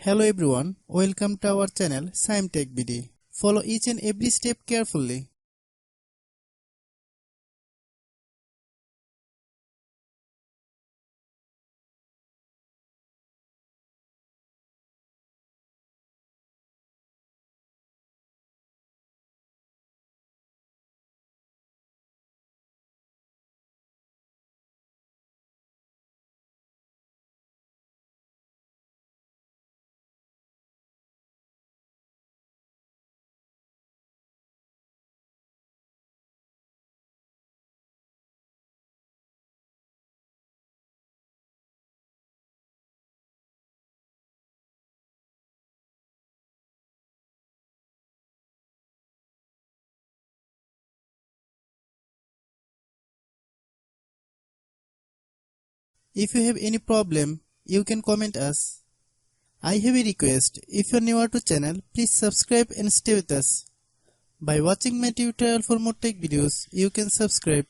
Hello everyone, welcome to our channel Shaem TechBD. Follow each and every step carefully. If you have any problem, you can comment us. I have a request, if you are new to channel, please subscribe and stay with us. By watching my tutorial for more tech videos, you can subscribe.